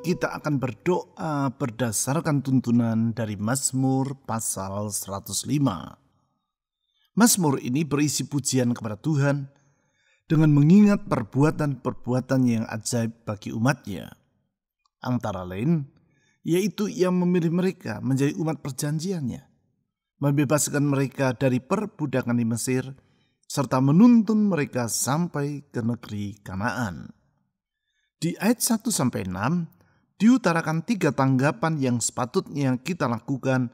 kita akan berdoa berdasarkan tuntunan dari Mazmur pasal 105. Mazmur ini berisi pujian kepada Tuhan dengan mengingat perbuatan-perbuatan yang ajaib bagi umatnya. Antara lain, yaitu Ia memilih mereka menjadi umat perjanjiannya, membebaskan mereka dari perbudakan di Mesir, serta menuntun mereka sampai ke negeri Kanaan. Di ayat 1-6 diutarakan 3 tanggapan yang sepatutnya kita lakukan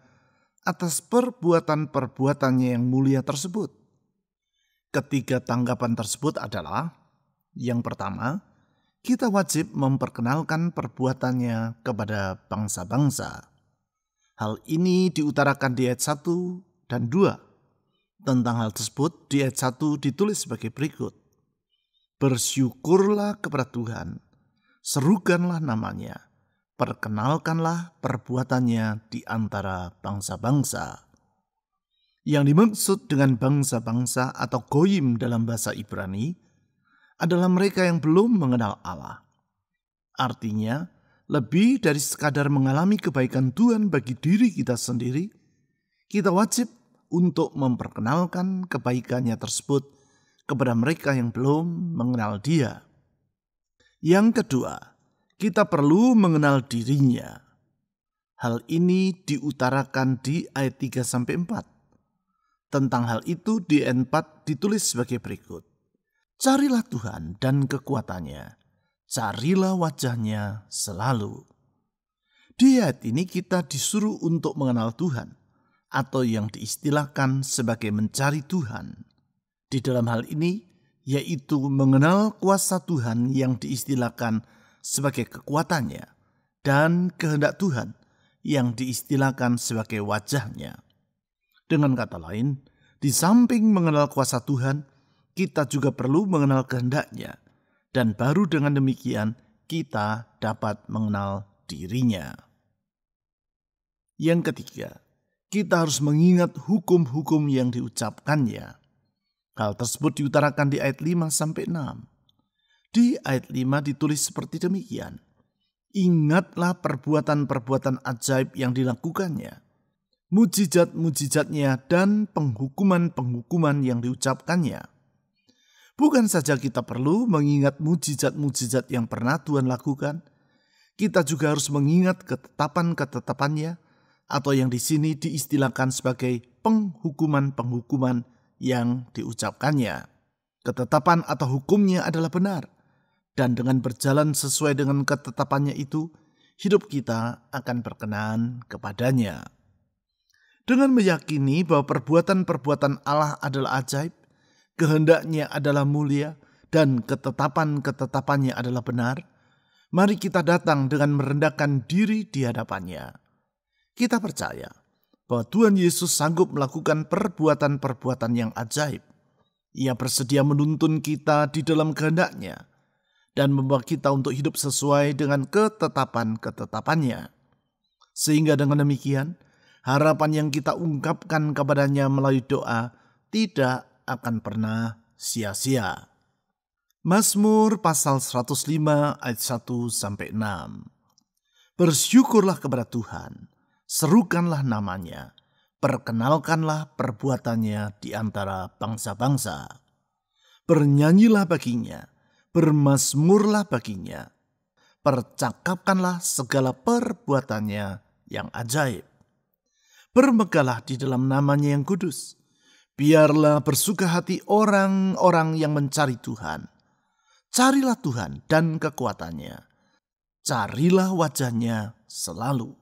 atas perbuatan-perbuatannya yang mulia tersebut. Ketiga tanggapan tersebut adalah: yang pertama, kita wajib memperkenalkan perbuatannya kepada bangsa-bangsa. Hal ini diutarakan di ayat 1 dan 2. Tentang hal tersebut di ayat 1 ditulis sebagai berikut: bersyukurlah kepada Tuhan, serukanlah namanya, perkenalkanlah perbuatannya di antara bangsa-bangsa. Yang dimaksud dengan bangsa-bangsa atau goyim dalam bahasa Ibrani adalah mereka yang belum mengenal Allah. Artinya, lebih dari sekadar mengalami kebaikan Tuhan bagi diri kita sendiri, kita wajib untuk memperkenalkan kebaikannya tersebut kepada mereka yang belum mengenal Dia. Yang kedua, kita perlu mengenal dirinya. Hal ini diutarakan di ayat 3-4. Tentang hal itu di ayat 4 ditulis sebagai berikut: carilah Tuhan dan kekuatannya, carilah wajahnya selalu. Di ayat ini kita disuruh untuk mengenal Tuhan, atau yang diistilahkan sebagai mencari Tuhan. Di dalam hal ini, yaitu mengenal kuasa Tuhan yang diistilahkan sebagai kekuatannya, dan kehendak Tuhan yang diistilahkan sebagai wajahnya. Dengan kata lain, di samping mengenal kuasa Tuhan, kita juga perlu mengenal kehendaknya, dan baru dengan demikian kita dapat mengenal dirinya. Yang ketiga, kita harus mengingat hukum-hukum yang diucapkannya. Hal tersebut diutarakan di ayat 5-6. Di ayat 5 ditulis seperti demikian: ingatlah perbuatan-perbuatan ajaib yang dilakukannya, mujizat-mujizatnya dan penghukuman-penghukuman yang diucapkannya. Bukan saja kita perlu mengingat mujizat-mujizat yang pernah Tuhan lakukan, kita juga harus mengingat ketetapan-ketetapannya, atau yang di sini diistilahkan sebagai penghukuman-penghukuman yang diucapkannya. Ketetapan atau hukumnya adalah benar, dan dengan berjalan sesuai dengan ketetapannya itu, hidup kita akan berkenan kepadanya. Dengan meyakini bahwa perbuatan-perbuatan Allah adalah ajaib, kehendaknya adalah mulia, dan ketetapan-ketetapannya adalah benar, mari kita datang dengan merendahkan diri di hadapannya. Kita percaya bahwa Tuhan Yesus sanggup melakukan perbuatan-perbuatan yang ajaib. Ia bersedia menuntun kita di dalam kehendak-Nya dan membawa kita untuk hidup sesuai dengan ketetapan-ketetapannya. Sehingga dengan demikian, harapan yang kita ungkapkan kepadanya melalui doa tidak akan pernah sia-sia. Mazmur pasal 105 ayat 1-6. Bersyukurlah kepada Tuhan, serukanlah namanya, perkenalkanlah perbuatannya di antara bangsa-bangsa. Bernyanyilah baginya, bermazmurlah baginya, percakapkanlah segala perbuatannya yang ajaib. Bermegahlah di dalam namanya yang kudus. Biarlah bersuka hati orang-orang yang mencari Tuhan. Carilah Tuhan dan kekuatannya. Carilah wajahnya selalu.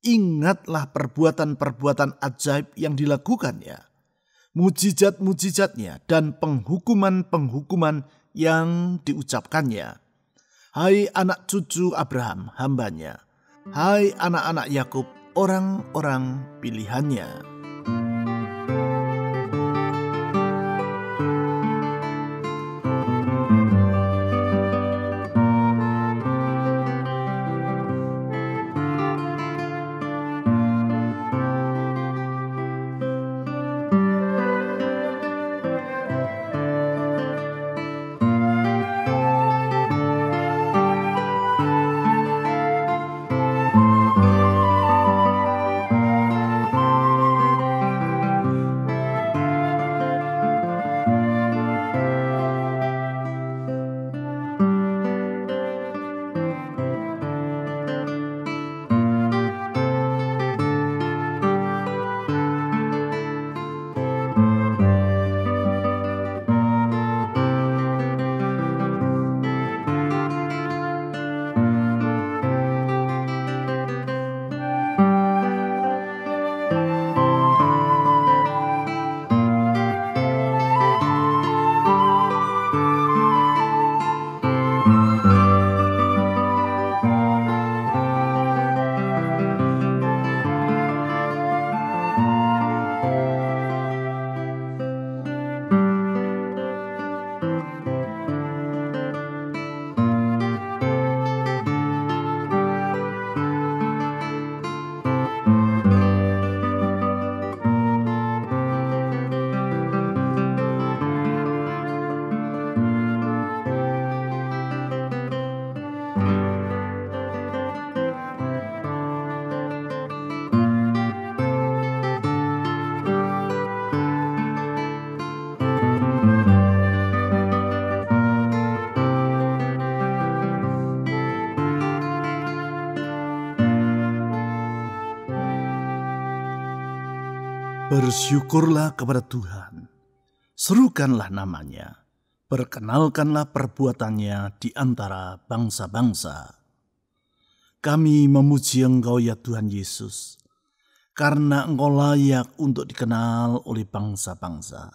Ingatlah perbuatan-perbuatan ajaib yang dilakukannya, mujizat-mujizatnya dan penghukuman-penghukuman yang diucapkannya. Hai anak cucu Abraham, hambanya. Hai anak-anak Yakub, orang-orang pilihannya. Bersyukurlah kepada Tuhan, serukanlah namanya, perkenalkanlah perbuatannya di antara bangsa-bangsa. Kami memuji Engkau ya Tuhan Yesus, karena Engkau layak untuk dikenal oleh bangsa-bangsa.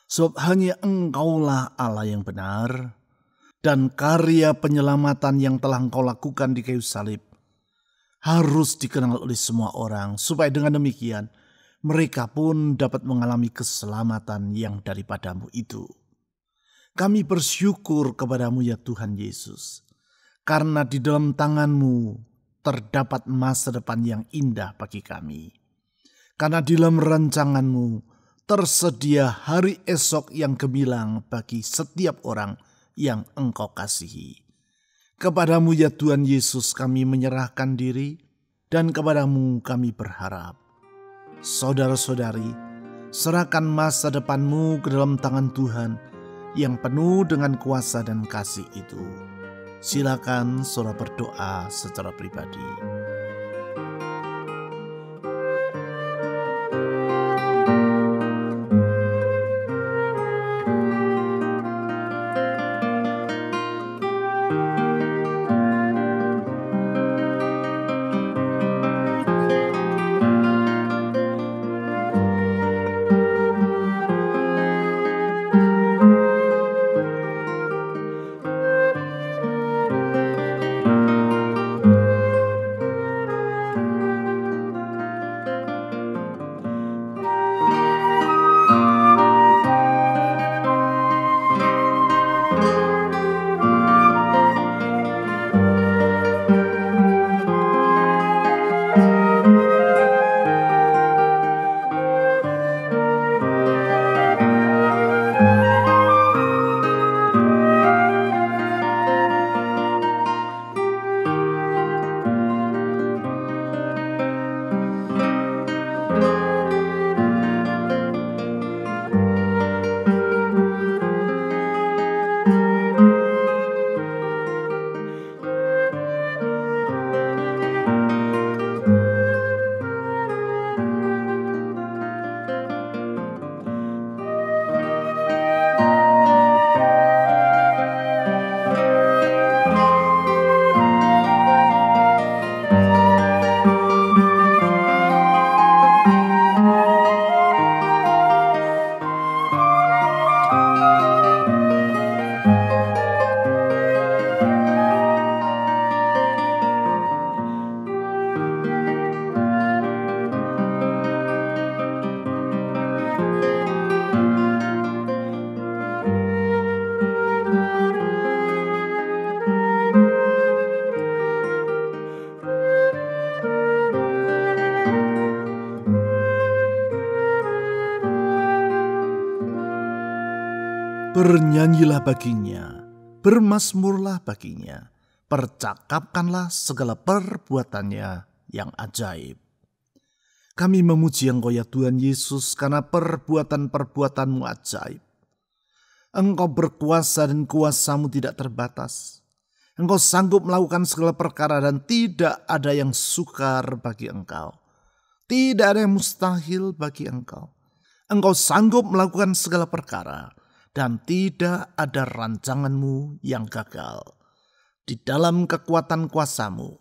Sebab hanya Engkaulah Allah yang benar, dan karya penyelamatan yang telah Engkau lakukan di kayu salib harus dikenal oleh semua orang, supaya dengan demikian mereka pun dapat mengalami keselamatan yang daripadamu itu. Kami bersyukur kepadamu ya Tuhan Yesus, karena di dalam tanganmu terdapat masa depan yang indah bagi kami. Karena di dalam rancanganmu tersedia hari esok yang gemilang bagi setiap orang yang Engkau kasihi. Kepadamu ya Tuhan Yesus kami menyerahkan diri, dan kepadamu kami berharap. Saudara-saudari, serahkan masa depanmu ke dalam tangan Tuhan yang penuh dengan kuasa dan kasih itu. Silakan saudara berdoa secara pribadi. Bernyanyilah baginya, bermazmurlah baginya, percakapkanlah segala perbuatannya yang ajaib. Kami memuji Engkau ya Tuhan Yesus karena perbuatan-perbuatanmu ajaib. Engkau berkuasa dan kuasamu tidak terbatas. Engkau sanggup melakukan segala perkara dan tidak ada yang sukar bagi Engkau. Tidak ada yang mustahil bagi Engkau. Engkau sanggup melakukan segala perkara dan tidak ada rancanganmu yang gagal. Di dalam kekuatan kuasamu,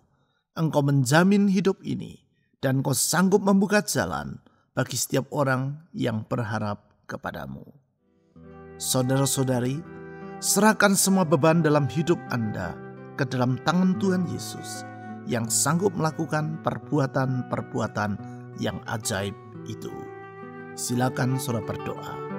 Engkau menjamin hidup ini, dan Engkau sanggup membuka jalan bagi setiap orang yang berharap kepadamu. Saudara-saudari, serahkan semua beban dalam hidup Anda ke dalam tangan Tuhan Yesus yang sanggup melakukan perbuatan-perbuatan yang ajaib itu. Silakan saudara berdoa.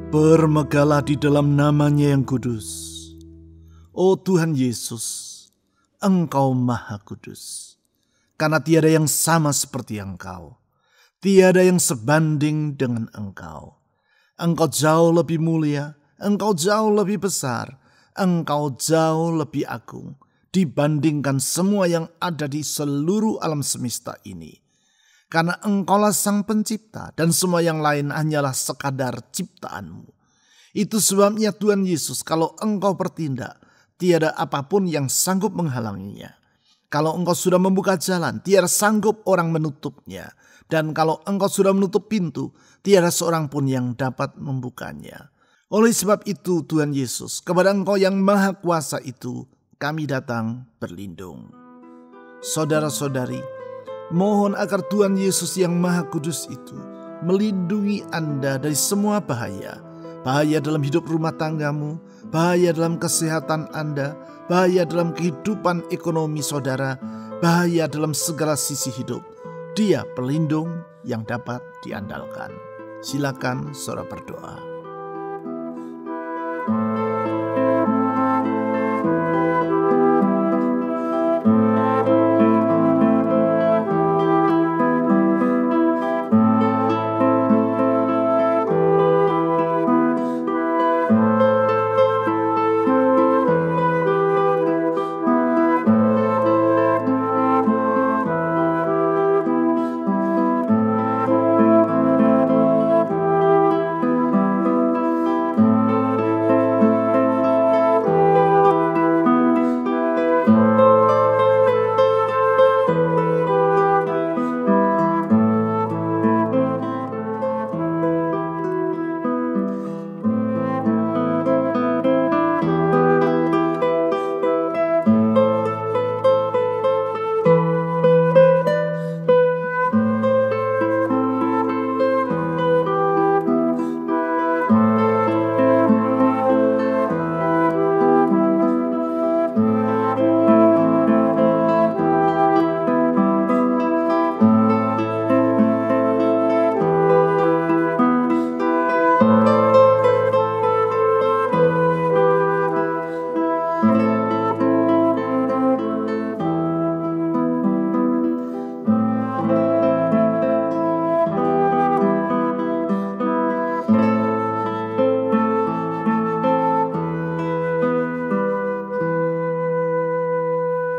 Bermegahlah di dalam nama-Nya yang kudus. Oh Tuhan Yesus, Engkau Maha Kudus. Karena tiada yang sama seperti Engkau. Tiada yang sebanding dengan Engkau. Engkau jauh lebih mulia, Engkau jauh lebih besar, Engkau jauh lebih agung dibandingkan semua yang ada di seluruh alam semesta ini. Karena Engkaulah Sang Pencipta dan semua yang lain hanyalah sekadar ciptaan-Mu. Itu sebabnya Tuhan Yesus, kalau Engkau bertindak, tiada apapun yang sanggup menghalanginya. Kalau Engkau sudah membuka jalan, tiada sanggup orang menutupnya. Dan kalau Engkau sudah menutup pintu, tiada seorang pun yang dapat membukanya. Oleh sebab itu Tuhan Yesus, kepada Engkau yang Maha Kuasa itu, kami datang berlindung. Saudara-saudari, mohon agar Tuhan Yesus yang Maha Kudus itu melindungi Anda dari semua bahaya. Bahaya dalam hidup rumah tanggamu, bahaya dalam kesehatan Anda, bahaya dalam kehidupan ekonomi saudara, bahaya dalam segala sisi hidup. Dia pelindung yang dapat diandalkan. Silakan saudara berdoa.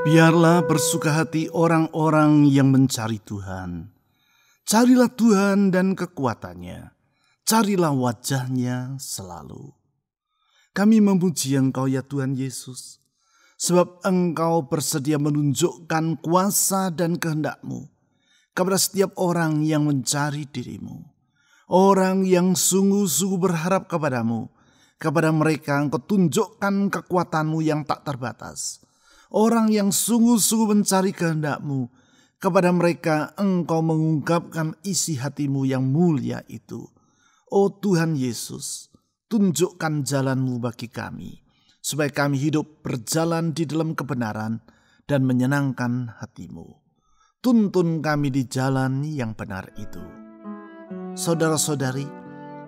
Biarlah bersuka hati orang-orang yang mencari Tuhan. Carilah Tuhan dan kekuatannya. Carilah wajah-Nya selalu. Kami memuji Engkau ya Tuhan Yesus. Sebab Engkau bersedia menunjukkan kuasa dan kehendak-Mu kepada setiap orang yang mencari diri-Mu. Orang yang sungguh-sungguh berharap kepadamu. Kepada mereka Engkau tunjukkan kekuatan-Mu yang tak terbatas. Orang yang sungguh-sungguh mencari kehendak-Mu, kepada mereka Engkau mengungkapkan isi hati-Mu yang mulia itu. Oh Tuhan Yesus, tunjukkan jalan-Mu bagi kami, supaya kami hidup berjalan di dalam kebenaran dan menyenangkan hati-Mu. Tuntun kami di jalan yang benar itu. Saudara-saudari,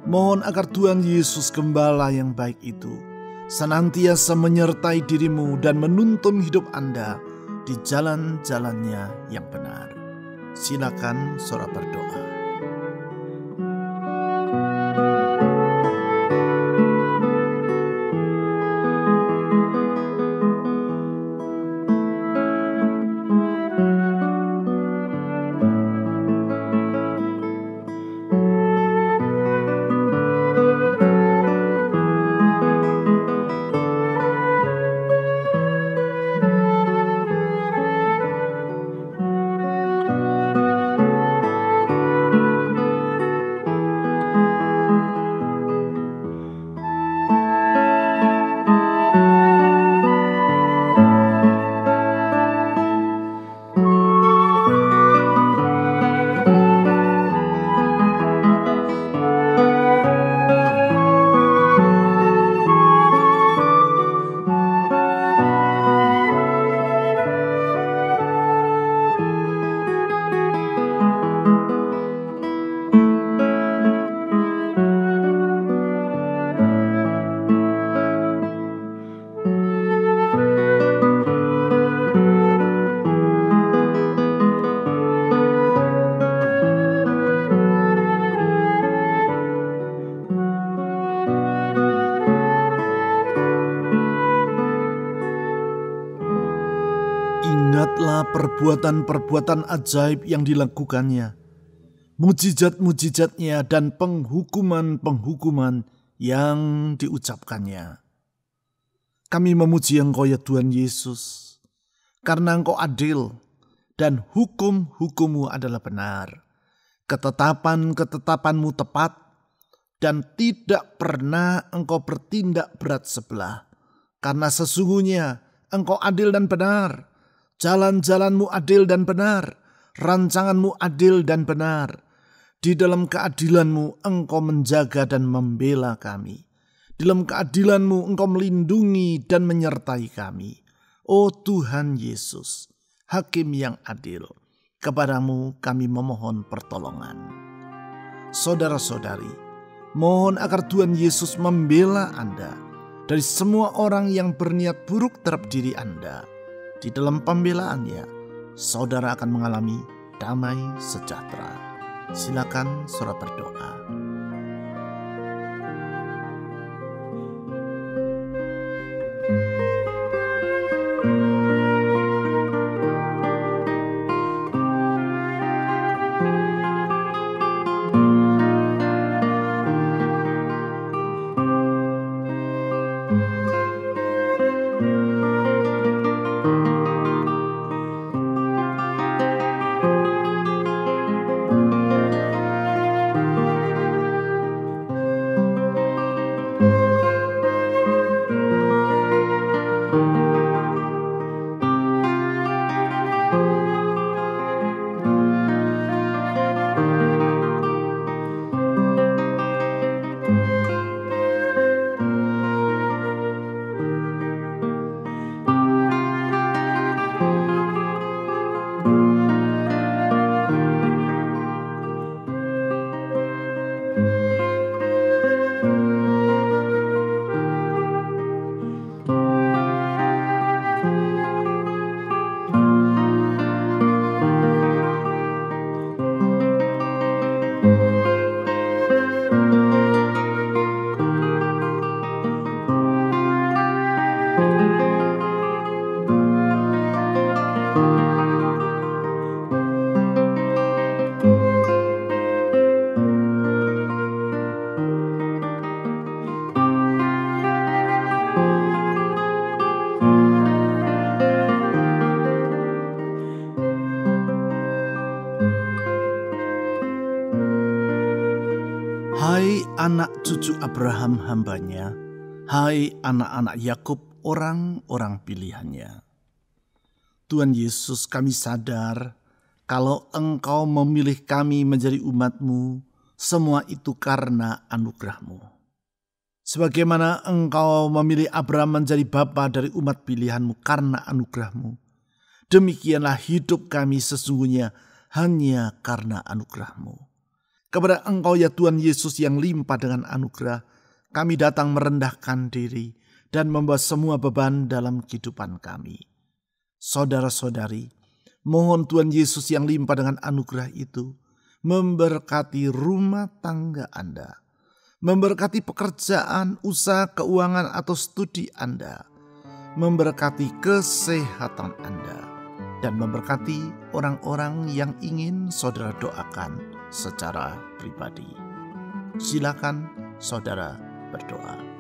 mohon agar Tuhan Yesus Gembala yang baik itu senantiasa menyertai dirimu dan menuntun hidup Anda di jalan-jalannya yang benar. Silakan saudara berdoa. segala perbuatan-perbuatan ajaib yang dilakukannya, mujizat-mujizatnya dan penghukuman-penghukuman yang diucapkannya. Kami memuji Engkau ya Tuhan Yesus, karena Engkau adil dan hukum-hukum-Mu adalah benar. Ketetapan-ketetapan-Mu tepat dan tidak pernah Engkau bertindak berat sebelah. Karena sesungguhnya Engkau adil dan benar. Jalan-jalan-Mu adil dan benar. Rancangan-Mu adil dan benar. Di dalam keadilan-Mu Engkau menjaga dan membela kami. Di dalam keadilan-Mu Engkau melindungi dan menyertai kami. Oh Tuhan Yesus, Hakim yang adil, kepadamu kami memohon pertolongan. Saudara-saudari, mohon agar Tuhan Yesus membela Anda dari semua orang yang berniat buruk terhadap diri Anda. Di dalam pembelaannya, saudara akan mengalami damai sejahtera. Silakan saudara berdoa. Hai anak cucu Abraham hambanya, hai anak-anak Yakub orang-orang pilihannya. Tuhan Yesus, kami sadar kalau Engkau memilih kami menjadi umat-Mu, semua itu karena anugerah-Mu. Sebagaimana Engkau memilih Abraham menjadi bapa dari umat pilihan-Mu karena anugerah-Mu, demikianlah hidup kami sesungguhnya hanya karena anugerah-Mu. Kepada Engkau ya Tuhan Yesus yang limpah dengan anugerah, kami datang merendahkan diri dan membawa semua beban dalam kehidupan kami. Saudara-saudari, mohon Tuhan Yesus yang limpah dengan anugerah itu memberkati rumah tangga Anda, memberkati pekerjaan, usaha, keuangan atau studi Anda, memberkati kesehatan Anda, dan memberkati orang-orang yang ingin saudara doakan secara pribadi. Silakan saudara berdoa.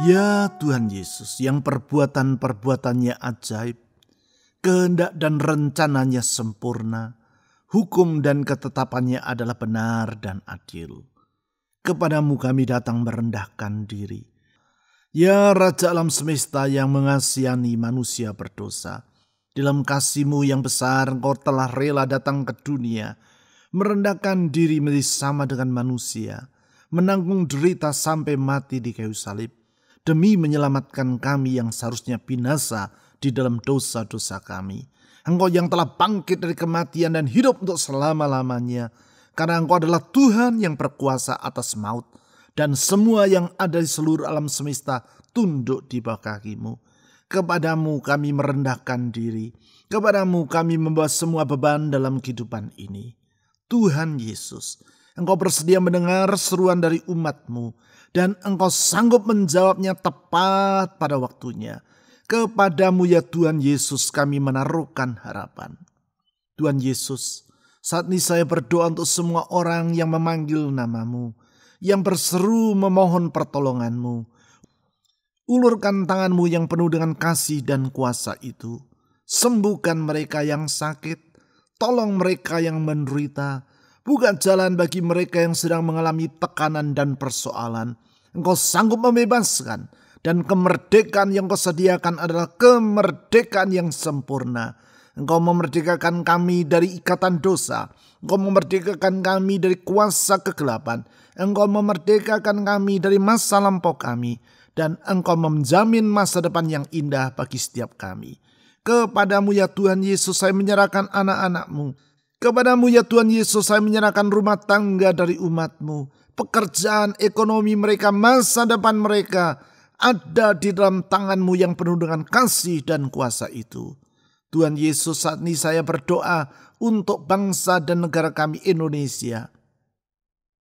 Ya Tuhan Yesus, yang perbuatan-perbuatannya ajaib, kehendak dan rencananya sempurna, hukum dan ketetapannya adalah benar dan adil. Kepadamu kami datang merendahkan diri. Ya Raja alam semesta yang mengasihani manusia berdosa, dalam kasih-Mu yang besar Engkau telah rela datang ke dunia, merendahkan diri menjadi sama dengan manusia, menanggung derita sampai mati di kayu salib, demi menyelamatkan kami yang seharusnya binasa di dalam dosa-dosa kami. Engkau yang telah bangkit dari kematian dan hidup untuk selama-lamanya, karena Engkau adalah Tuhan yang berkuasa atas maut, dan semua yang ada di seluruh alam semesta tunduk di bawah kaki-Mu. Kepadamu kami merendahkan diri, kepadamu kami membawa semua beban dalam kehidupan ini. Tuhan Yesus, Engkau bersedia mendengar seruan dari umat-Mu, dan Engkau sanggup menjawabnya tepat pada waktunya. Kepadamu ya Tuhan Yesus kami menaruhkan harapan. Tuhan Yesus, saat ini saya berdoa untuk semua orang yang memanggil nama-Mu, yang berseru memohon pertolongan-Mu. Ulurkan tangan-Mu yang penuh dengan kasih dan kuasa itu. Sembuhkan mereka yang sakit, tolong mereka yang menderita, buka jalan bagi mereka yang sedang mengalami tekanan dan persoalan. Engkau sanggup membebaskan, dan kemerdekaan yang Kau sediakan adalah kemerdekaan yang sempurna. Engkau memerdekakan kami dari ikatan dosa. Engkau memerdekakan kami dari kuasa kegelapan. Engkau memerdekakan kami dari masa lampau kami. Dan Engkau menjamin masa depan yang indah bagi setiap kami. Kepadamu ya Tuhan Yesus saya menyerahkan anak-anak-Mu. Kepadamu ya Tuhan Yesus saya menyerahkan rumah tangga dari umat-Mu. Pekerjaan, ekonomi mereka, masa depan mereka ada di dalam tangan-Mu yang penuh dengan kasih dan kuasa itu. Tuhan Yesus, saat ini saya berdoa untuk bangsa dan negara kami Indonesia.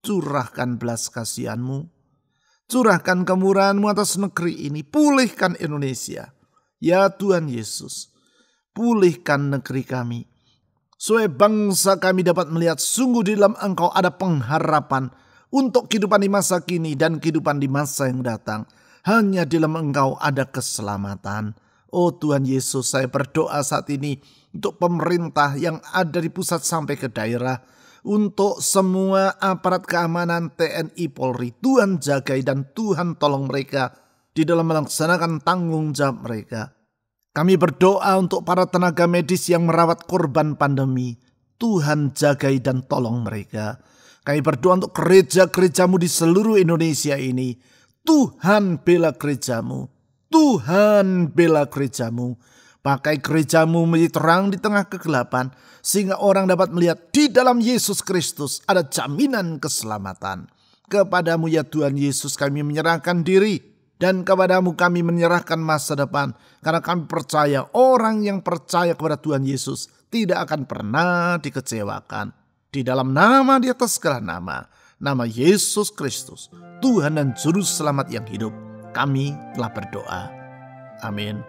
Curahkan belas kasihan-Mu, curahkan kemurahan-Mu atas negeri ini, pulihkan Indonesia. Ya Tuhan Yesus, pulihkan negeri kami, supaya bangsa kami dapat melihat sungguh di dalam Engkau ada pengharapan untuk kehidupan di masa kini dan kehidupan di masa yang datang. Hanya di dalam Engkau ada keselamatan. Oh Tuhan Yesus, saya berdoa saat ini untuk pemerintah yang ada di pusat sampai ke daerah, untuk semua aparat keamanan TNI Polri. Tuhan jagai dan Tuhan tolong mereka di dalam melaksanakan tanggung jawab mereka. Kami berdoa untuk para tenaga medis yang merawat korban pandemi. Tuhan jagai dan tolong mereka. Kami berdoa untuk gereja-gereja-Mu di seluruh Indonesia ini. Tuhan bela gereja-Mu. Tuhan bela gereja-Mu. Pakai gereja-Mu menjadi terang di tengah kegelapan, sehingga orang dapat melihat di dalam Yesus Kristus ada jaminan keselamatan. Kepadamu ya Tuhan Yesus kami menyerahkan diri, dan kepadamu kami menyerahkan masa depan, karena kami percaya orang yang percaya kepada Tuhan Yesus tidak akan pernah dikecewakan. Di dalam nama di atas segala nama, nama Yesus Kristus, Tuhan dan Juru Selamat yang hidup, kami telah berdoa. Amin.